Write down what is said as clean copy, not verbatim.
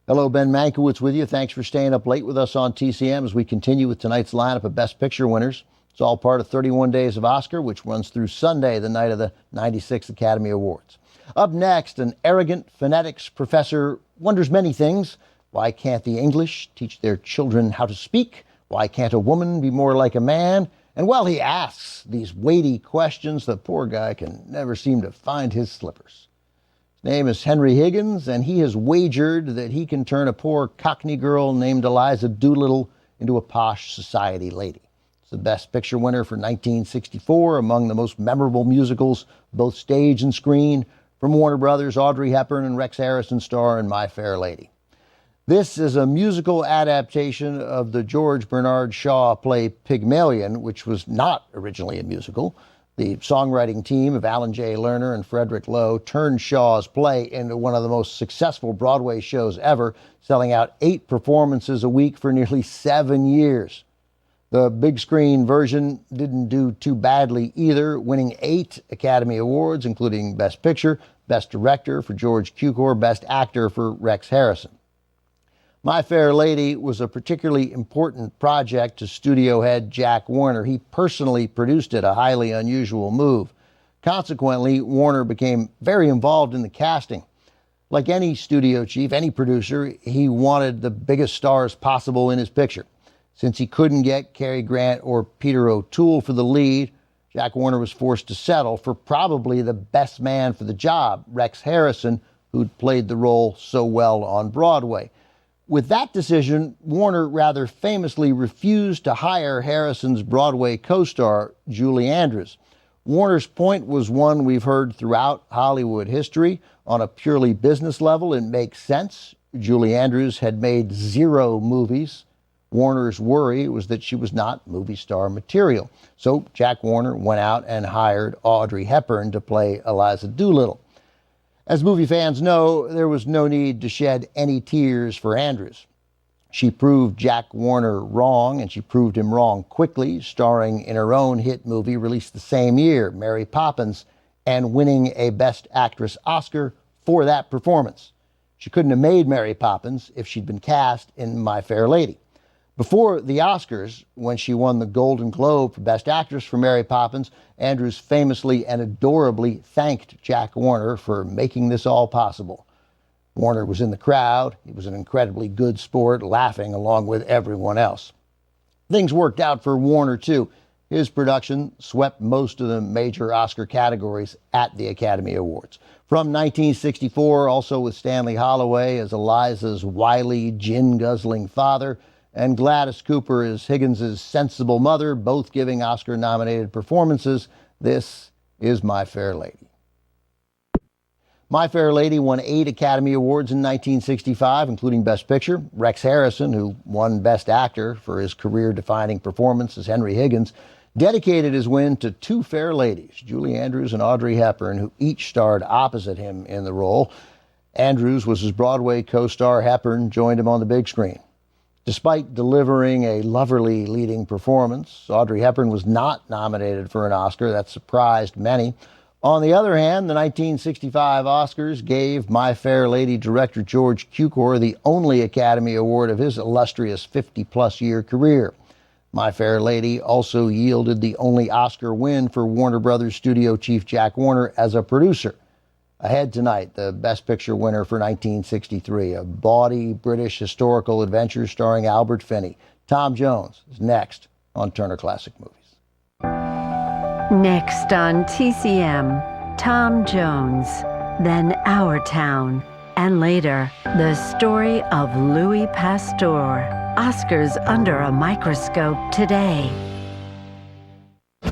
Hello, Ben Mankiewicz with you. Thanks for staying up late with us on TCM as we continue with tonight's lineup of Best Picture winners. It's all part of 31 Days of Oscar, which runs through Sunday, the night of the 96th Academy Awards. Up next, an arrogant phonetics professor wonders many things. Why can't the English teach their children how to speak? Why can't a woman be more like a man? And while he asks these weighty questions, the poor guy can never seem to find his slippers. His name is Henry Higgins, and he has wagered that he can turn a poor Cockney girl named Eliza Doolittle into a posh society lady. It's the Best Picture winner for 1964, among the most memorable musicals, both stage and screen. From Warner Brothers, Audrey Hepburn and Rex Harrison star in My Fair Lady. This is a musical adaptation of the George Bernard Shaw play Pygmalion, which was not originally a musical. The songwriting team of Alan J. Lerner and Frederick Lowe turned Shaw's play into one of the most successful Broadway shows ever, selling out 8 performances a week for nearly 7 years. The big screen version didn't do too badly either, winning 8 Academy Awards, including Best Picture, Best Director for George Cukor, Best Actor for Rex Harrison. My Fair Lady was a particularly important project to studio head Jack Warner. He personally produced it, a highly unusual move. Consequently, Warner became very involved in the casting. Like any studio chief, any producer, he wanted the biggest stars possible in his picture. Since he couldn't get Cary Grant or Peter O'Toole for the lead, Jack Warner was forced to settle for probably the best man for the job, Rex Harrison, who'd played the role so well on Broadway. With that decision, Warner rather famously refused to hire Harrison's Broadway co-star, Julie Andrews. Warner's point was one we've heard throughout Hollywood history. On a purely business level, it makes sense. Julie Andrews had made 0 movies. Warner's worry was that she was not movie star material. So Jack Warner went out and hired Audrey Hepburn to play Eliza Doolittle. As movie fans know, there was no need to shed any tears for Andrews. She proved Jack Warner wrong, and she proved him wrong quickly, starring in her own hit movie released the same year, Mary Poppins, and winning a Best Actress Oscar for that performance. She couldn't have made Mary Poppins if she'd been cast in My Fair Lady. Before the Oscars, when she won the Golden Globe for Best Actress for Mary Poppins, Andrews famously and adorably thanked Jack Warner for making this all possible. Warner was in the crowd. He was an incredibly good sport, laughing along with everyone else. Things worked out for Warner, too. His production swept most of the major Oscar categories at the Academy Awards. From 1964, also with Stanley Holloway as Eliza's wily, gin-guzzling father, and Gladys Cooper as Higgins's sensible mother, both giving Oscar-nominated performances. This is My Fair Lady. My Fair Lady won 8 Academy Awards in 1965, including Best Picture. Rex Harrison, who won Best Actor for his career-defining performance as Henry Higgins, dedicated his win to 2 fair ladies, Julie Andrews and Audrey Hepburn, who each starred opposite him in the role. Andrews was his Broadway co-star. Hepburn joined him on the big screen. Despite delivering a loverly leading performance, Audrey Hepburn was not nominated for an Oscar. That surprised many. On the other hand, the 1965 Oscars gave My Fair Lady director George Cukor the only Academy Award of his illustrious 50-plus year career. My Fair Lady also yielded the only Oscar win for Warner Brothers studio chief Jack Warner as a producer. Ahead tonight, the Best Picture winner for 1963, a bawdy British historical adventure starring Albert Finney. Tom Jones is next on Turner Classic Movies. Next on TCM, Tom Jones, then Our Town, and later, the story of Louis Pasteur. Oscars under a microscope today.